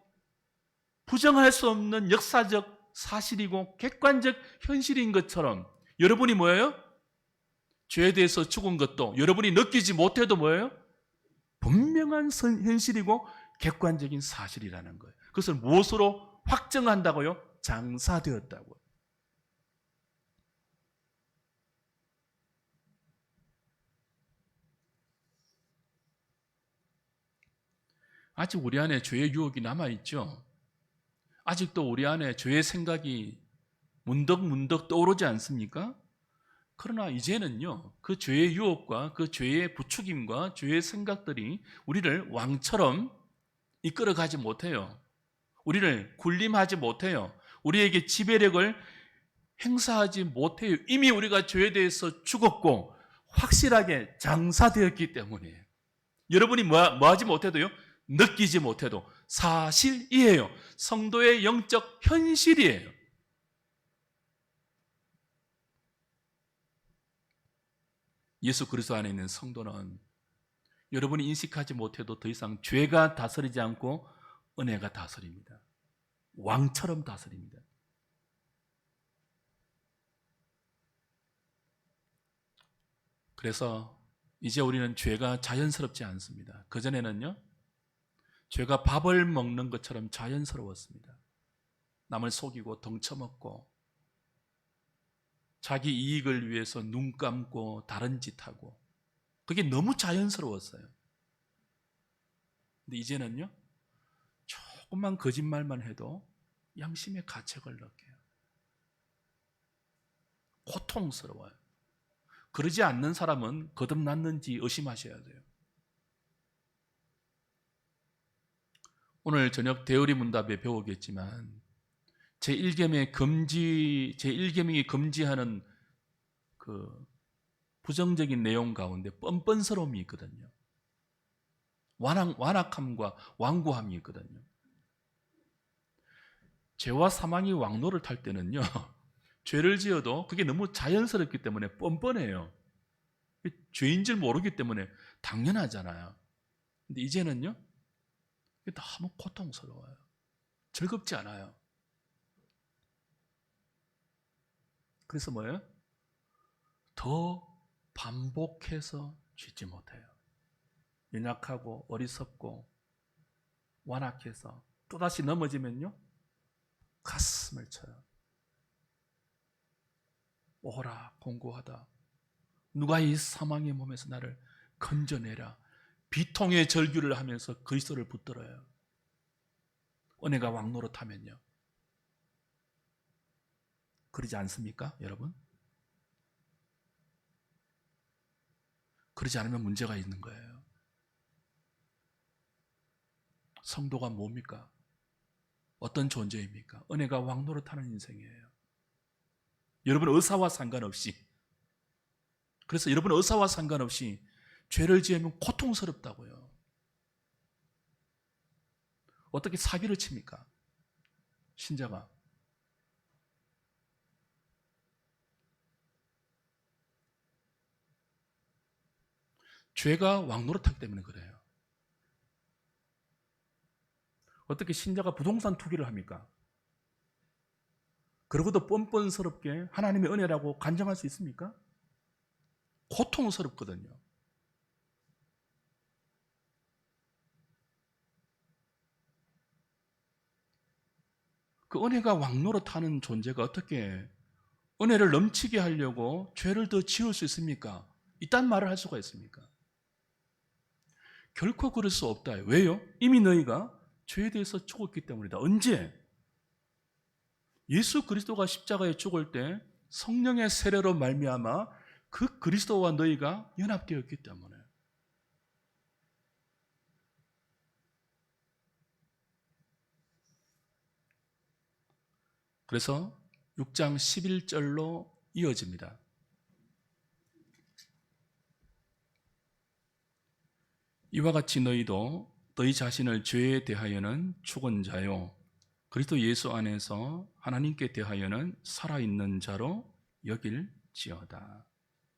부정할 수 없는 역사적 사실이고 객관적 현실인 것처럼 여러분이 뭐예요? 죄에 대해서 죽은 것도 여러분이 느끼지 못해도 뭐예요? 분명한 현실이고 객관적인 사실이라는 거예요. 그것을 무엇으로 확정한다고요? 장사되었다고요. 아직 우리 안에 죄의 유혹이 남아있죠. 아직도 우리 안에 죄의 생각이 문득문득 떠오르지 않습니까? 그러나 이제는요, 그 죄의 유혹과 그 죄의 부추김과 죄의 생각들이 우리를 왕처럼 이끌어가지 못해요. 우리를 군림하지 못해요. 우리에게 지배력을 행사하지 못해요. 이미 우리가 죄에 대해서 죽었고 확실하게 장사되었기 때문이에요. 여러분이 뭐하지 못해도요, 느끼지 못해도 사실이에요. 성도의 영적 현실이에요. 예수 그리스도 안에 있는 성도는 여러분이 인식하지 못해도 더 이상 죄가 다스리지 않고 은혜가 다스립니다. 왕처럼 다스립니다. 그래서 이제 우리는 죄가 자연스럽지 않습니다. 그전에는요, 죄가 밥을 먹는 것처럼 자연스러웠습니다. 남을 속이고 덩쳐먹고 자기 이익을 위해서 눈 감고 다른 짓 하고 그게 너무 자연스러웠어요. 근데 이제는요, 조금만 거짓말만 해도 양심의 가책을 느껴요. 고통스러워요. 그러지 않는 사람은 거듭났는지 의심하셔야 돼요. 오늘 저녁 대의리 문답에 배우겠지만 제1계명이 금지하는 그 부정적인 내용 가운데 뻔뻔스러움이 있거든요. 완악함과 완고함이 있거든요. 죄와 사망이 왕노를 탈 때는요, 죄를 지어도 그게 너무 자연스럽기 때문에 뻔뻔해요. 죄인 줄 모르기 때문에 당연하잖아요. 근데 이제는요, 너무 고통스러워요. 즐겁지 않아요. 그래서 뭐예요? 더 반복해서 짓지 못해요. 연약하고 어리석고 완악해서 또다시 넘어지면요, 가슴을 쳐요. 오라 공고하다. 누가 이 사망의 몸에서 나를 건져내라. 비통의 절규를 하면서 그리스도를 붙들어요. 은혜가 왕노릇하면요. 그러지 않습니까, 여러분? 그러지 않으면 문제가 있는 거예요. 성도가 뭡니까? 어떤 존재입니까? 은혜가 왕노릇하는 인생이에요. 여러분 의사와 상관없이, 그래서 여러분 의사와 상관없이 죄를 지으면 고통스럽다고요. 어떻게 사기를 칩니까? 신자가. 죄가 왕노릇하기 때문에 그래요. 어떻게 신자가 부동산 투기를 합니까? 그러고도 뻔뻔스럽게 하나님의 은혜라고 간증할 수 있습니까? 고통스럽거든요. 그 은혜가 왕노릇하는 존재가 어떻게 은혜를 넘치게 하려고 죄를 더 지을 수 있습니까? 이딴 말을 할 수가 있습니까? 결코 그럴 수 없다. 왜요? 이미 너희가 죄에 대해서 죽었기 때문이다. 언제? 예수 그리스도가 십자가에 죽을 때 성령의 세례로 말미암아 그 그리스도와 너희가 연합되었기 때문에. 그래서 6장 11절로 이어집니다. 이와 같이 너희도 너희 자신을 죄에 대하여는 죽은 자요 그리스도 예수 안에서 하나님께 대하여는 살아있는 자로 여길지어다.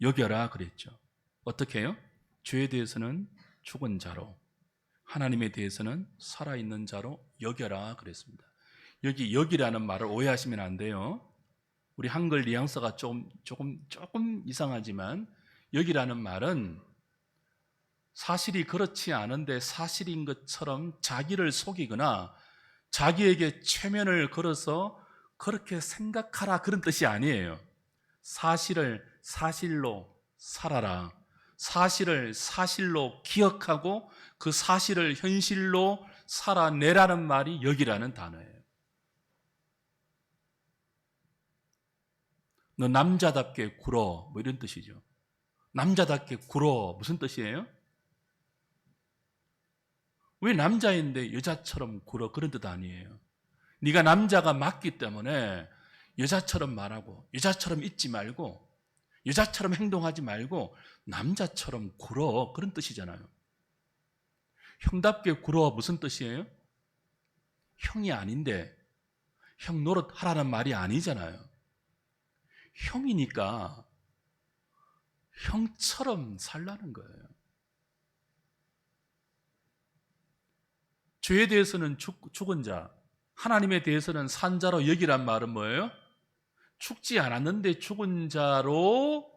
여겨라 그랬죠. 어떻게 해요? 죄에 대해서는 죽은 자로, 하나님에 대해서는 살아있는 자로 여겨라 그랬습니다. 여기 여기라는 말을 오해하시면 안 돼요. 우리 한글 뉘앙스가 조금 이상하지만 여기라는 말은 사실이 그렇지 않은데 사실인 것처럼 자기를 속이거나 자기에게 최면을 걸어서 그렇게 생각하라 그런 뜻이 아니에요. 사실을 사실로 살아라. 사실을 사실로 기억하고 그 사실을 현실로 살아내라는 말이 여기라는 단어예요. 너 남자답게 굴어 뭐 이런 뜻이죠. 남자답게 굴어 무슨 뜻이에요? 왜 남자인데 여자처럼 굴어 그런 뜻 아니에요. 네가 남자가 맞기 때문에 여자처럼 말하고 여자처럼 잊지 말고 여자처럼 행동하지 말고 남자처럼 굴어 그런 뜻이잖아요. 형답게 굴어 무슨 뜻이에요? 형이 아닌데 형 노릇하라는 말이 아니잖아요. 형이니까 형처럼 살라는 거예요. 죄에 대해서는 죽은 자, 하나님에 대해서는 산 자로 여기란 말은 뭐예요? 죽지 않았는데 죽은 자로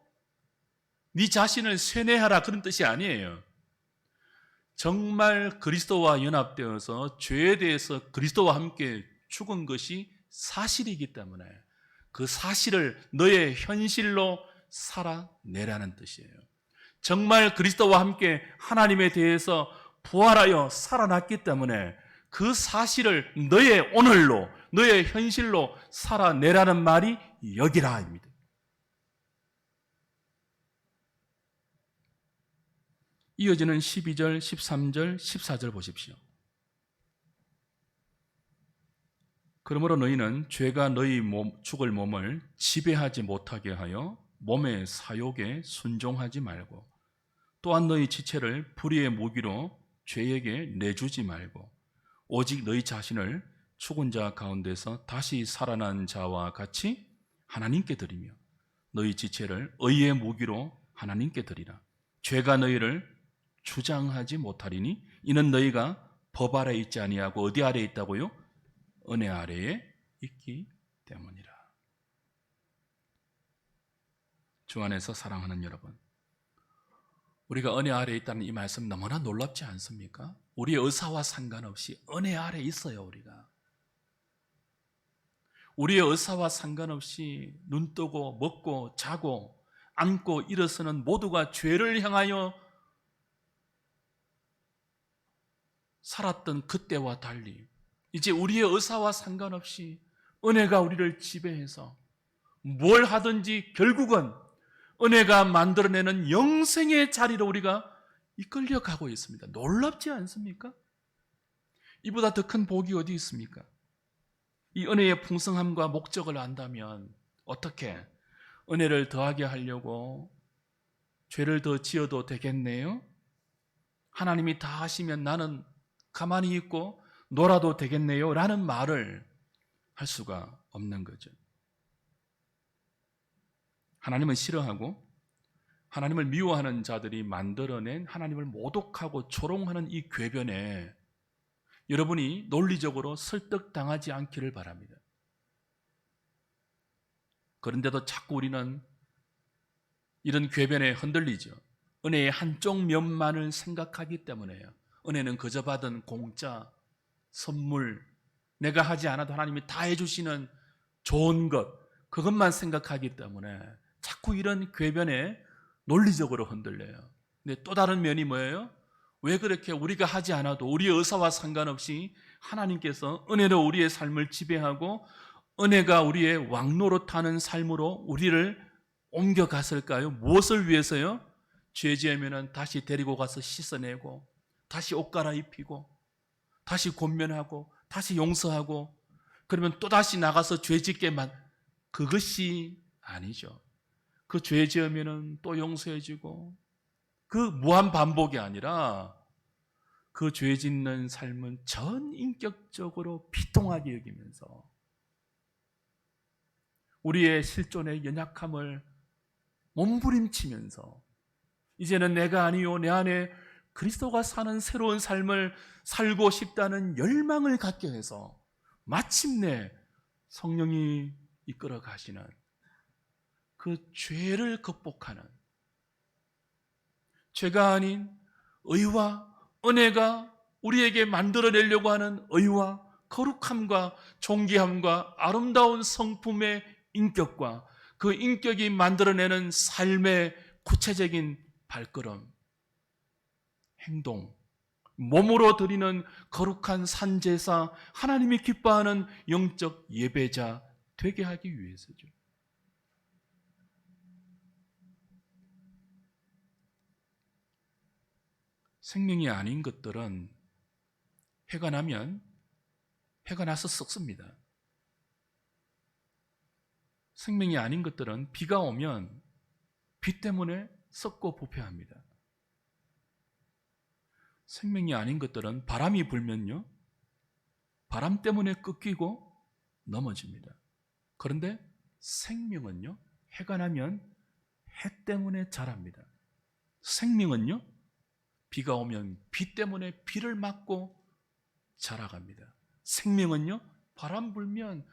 네 자신을 세뇌하라 그런 뜻이 아니에요. 정말 그리스도와 연합되어서 죄에 대해서 그리스도와 함께 죽은 것이 사실이기 때문에 그 사실을 너의 현실로 살아내라는 뜻이에요. 정말 그리스도와 함께 하나님에 대해서 부활하여 살아났기 때문에 그 사실을 너의 오늘로, 너의 현실로 살아내라는 말이 여기라입니다. 이어지는 12절, 13절, 14절 보십시오. 그러므로 너희는 죄가 너희 죽을 몸을 지배하지 못하게 하여 몸의 사욕에 순종하지 말고 또한 너희 지체를 불의의 무기로 죄에게 내주지 말고 오직 너희 자신을 죽은 자 가운데서 다시 살아난 자와 같이 하나님께 드리며 너희 지체를 의의 무기로 하나님께 드리라. 죄가 너희를 주장하지 못하리니 이는 너희가 법 아래 있지 아니하고 어디 아래 있다고요? 은혜 아래에 있기 때문이라. 주 안에서 사랑하는 여러분, 우리가 은혜 아래에 있다는 이 말씀 너무나 놀랍지 않습니까? 우리의 의사와 상관없이 은혜 아래에 있어요. 우리의 의사와 상관없이 눈 뜨고 먹고 자고 앉고 일어서는 모두가 죄를 향하여 살았던 그때와 달리 이제 우리의 의사와 상관없이 은혜가 우리를 지배해서 뭘 하든지 결국은 은혜가 만들어내는 영생의 자리로 우리가 이끌려 가고 있습니다. 놀랍지 않습니까? 이보다 더 큰 복이 어디 있습니까? 이 은혜의 풍성함과 목적을 안다면 어떻게 은혜를 더하게 하려고 죄를 더 지어도 되겠네요? 하나님이 다 하시면 나는 가만히 있고 놀아도 되겠네요? 라는 말을 할 수가 없는 거죠. 하나님은 싫어하고 하나님을 미워하는 자들이 만들어낸 하나님을 모독하고 조롱하는 이 궤변에 여러분이 논리적으로 설득당하지 않기를 바랍니다. 그런데도 자꾸 우리는 이런 궤변에 흔들리죠. 은혜의 한쪽 면만을 생각하기 때문에요. 은혜는 그저 받은 공짜, 선물, 내가 하지 않아도 하나님이 다 해주시는 좋은 것, 그것만 생각하기 때문에 자꾸 이런 궤변에 논리적으로 흔들려요. 근데 또 다른 면이 뭐예요? 왜 그렇게 우리가 하지 않아도 우리의 의사와 상관없이 하나님께서 은혜로 우리의 삶을 지배하고 은혜가 우리의 왕노릇하는 삶으로 우리를 옮겨갔을까요? 무엇을 위해서요? 죄 지으면 다시 데리고 가서 씻어내고 다시 옷 갈아입히고 다시 권면하고 다시 용서하고 그러면 또다시 나가서 죄 짓게만, 그것이 아니죠. 그 죄 지으면 또 용서해주고 그 무한 반복이 아니라 그 죄 짓는 삶은 전인격적으로 비통하게 여기면서 우리의 실존의 연약함을 몸부림치면서 이제는 내가 아니요 내 안에 그리스도가 사는 새로운 삶을 살고 싶다는 열망을 갖게 해서 마침내 성령이 이끌어 가시는 그 죄를 극복하는, 죄가 아닌 의와 은혜가 우리에게 만들어내려고 하는 의와 거룩함과 존귀함과 아름다운 성품의 인격과 그 인격이 만들어내는 삶의 구체적인 발걸음, 행동, 몸으로 드리는 거룩한 산제사, 하나님이 기뻐하는 영적 예배자 되게 하기 위해서죠. 생명이 아닌 것들은 해가 나면 해가 나서 썩습니다. 생명이 아닌 것들은 비가 오면 비 때문에 썩고 부패합니다. 생명이 아닌 것들은 바람이 불면요, 바람 때문에 꺾이고 넘어집니다. 그런데 생명은요, 해가 나면 해 때문에 자랍니다. 생명은요, 비가 오면 비 때문에 비를 맞고 자라갑니다. 생명은요, 바람 불면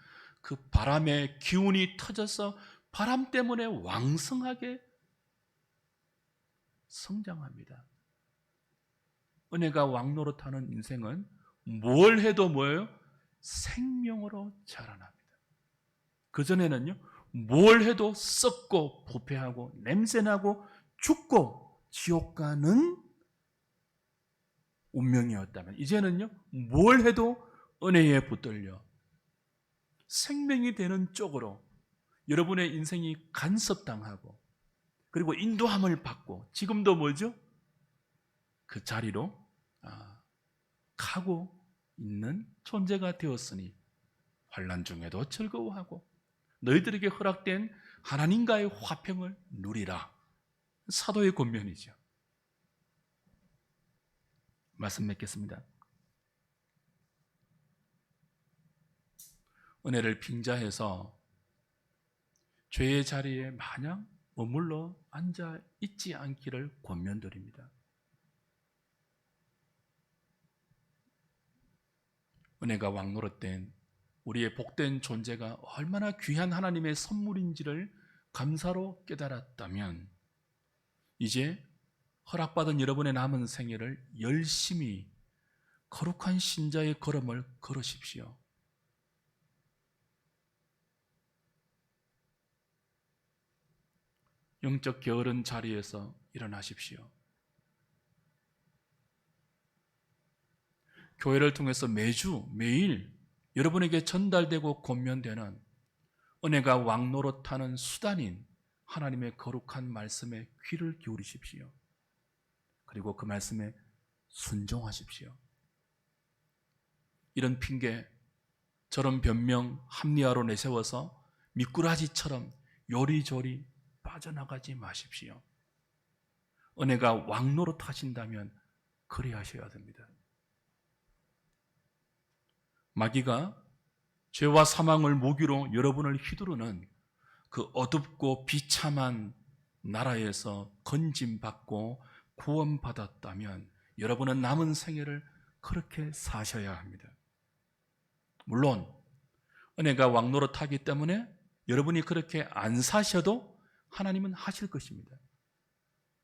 그 바람의 기운이 터져서 바람 때문에 왕성하게 성장합니다. 은혜가 왕노릇하는 인생은 뭘 해도 뭐예요? 생명으로 자라납니다. 그전에는요, 뭘 해도 썩고 부패하고 냄새나고 죽고 지옥 가는 운명이었다면 이제는요, 뭘 해도 은혜에 붙들려 생명이 되는 쪽으로 여러분의 인생이 간섭당하고 그리고 인도함을 받고 지금도 뭐죠? 그 자리로 가고 있는 존재가 되었으니 환난 중에도 즐거워하고 너희들에게 허락된 하나님과의 화평을 누리라. 사도의 권면이죠. 말씀 맺겠습니다. 은혜를 빙자해서 죄의 자리에 마냥 머물러 앉아 있지 않기를 권면드립니다. 은혜가 왕노릇된 우리의 복된 존재가 얼마나 귀한 하나님의 선물인지를 감사로 깨달았다면 이제 허락받은 여러분의 남은 생애를 열심히 거룩한 신자의 걸음을 걸으십시오. 영적 게으른 자리에서 일어나십시오. 교회를 통해서 매주 매일 여러분에게 전달되고 권면되는 은혜가 왕노릇하는 수단인 하나님의 거룩한 말씀에 귀를 기울이십시오. 그리고 그 말씀에 순종하십시오. 이런 핑계, 저런 변명 합리화로 내세워서 미꾸라지처럼 요리조리 빠져나가지 마십시오. 은혜가 왕노릇 하신다면 그리하셔야 됩니다. 마귀가 죄와 사망을 무기로 여러분을 휘두르는 그 어둡고 비참한 나라에서 건짐받고 구원받았다면 여러분은 남은 생애를 그렇게 사셔야 합니다. 물론 은혜가 왕노릇하기 때문에 여러분이 그렇게 안 사셔도 하나님은 하실 것입니다.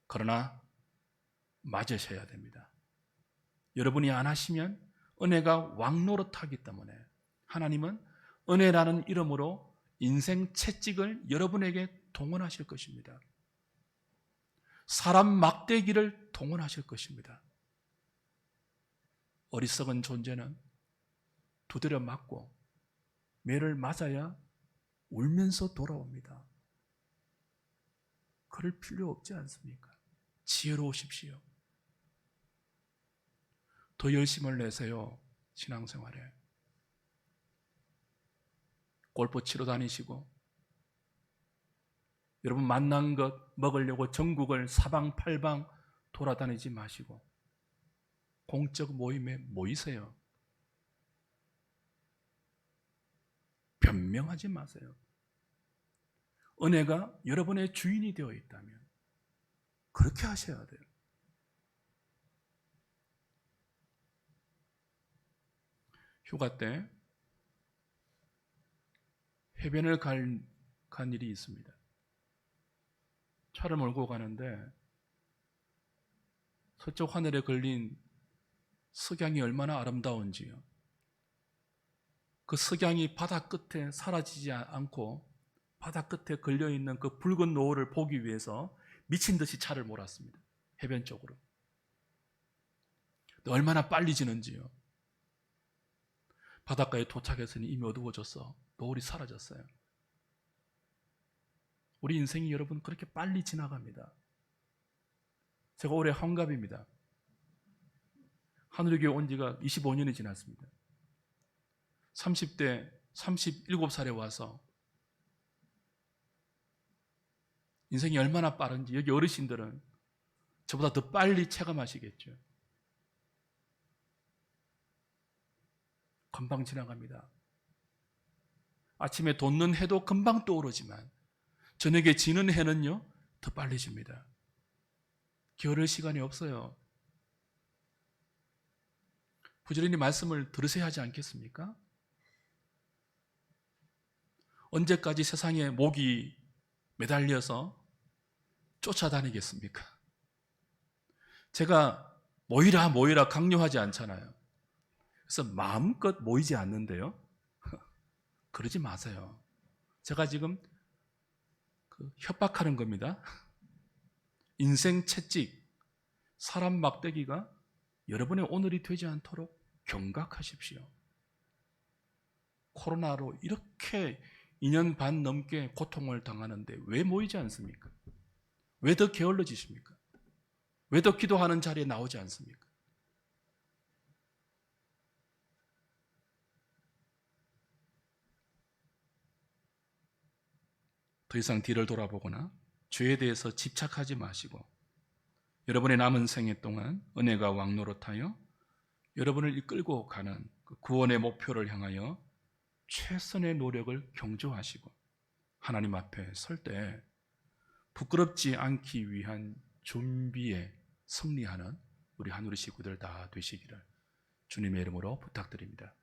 그러나 맞으셔야 됩니다. 여러분이 안 하시면 은혜가 왕노릇하기 때문에 하나님은 은혜라는 이름으로 인생 채찍을 여러분에게 동원하실 것입니다. 사람 막대기를 동원하실 것입니다. 어리석은 존재는 두드려 맞고 매를 맞아야 울면서 돌아옵니다. 그럴 필요 없지 않습니까? 지혜로우십시오. 더 열심을 내세요. 신앙생활에. 골프 치러 다니시고 여러분 만난 것 먹으려고 전국을 사방팔방 돌아다니지 마시고 공적 모임에 모이세요. 변명하지 마세요. 은혜가 여러분의 주인이 되어 있다면 그렇게 하셔야 돼요. 휴가 때 해변을 간 일이 있습니다. 차를 몰고 가는데 서쪽 하늘에 걸린 석양이 얼마나 아름다운지요. 그 석양이 바다 끝에 사라지지 않고 바다 끝에 걸려있는 그 붉은 노을을 보기 위해서 미친 듯이 차를 몰았습니다. 해변 쪽으로. 얼마나 빨리 지는지요. 바닷가에 도착했으니 이미 어두워졌어. 노을이 사라졌어요. 우리 인생이 여러분 그렇게 빨리 지나갑니다. 제가 올해 환갑입니다. 하늘교회 온 지가 25년이 지났습니다. 30대 37살에 와서 인생이 얼마나 빠른지 여기 어르신들은 저보다 더 빨리 체감하시겠죠. 금방 지나갑니다. 아침에 돋는 해도 금방 떠오르지만 저녁에 지는 해는요 더 빨리 집니다. 게으를 시간이 없어요. 부지런히 말씀을 들으셔야 하지 않겠습니까? 언제까지 세상에 목이 매달려서 쫓아다니겠습니까? 제가 모이라 강요하지 않잖아요. 그래서 마음껏 모이지 않는데요. 그러지 마세요. 제가 지금 협박하는 겁니다. 인생 채찍, 사람 막대기가 여러분의 오늘이 되지 않도록 경각하십시오. 코로나로 이렇게 2년 반 넘게 고통을 당하는데 왜 모이지 않습니까? 왜 더 게을러지십니까? 왜 더 기도하는 자리에 나오지 않습니까? 더 이상 뒤를 돌아보거나 죄에 대해서 집착하지 마시고 여러분의 남은 생애 동안 은혜가 왕노릇하여 여러분을 이끌고 가는 그 구원의 목표를 향하여 최선의 노력을 경주하시고 하나님 앞에 설 때 부끄럽지 않기 위한 준비에 승리하는 우리 한우리 식구들 다 되시기를 주님의 이름으로 부탁드립니다.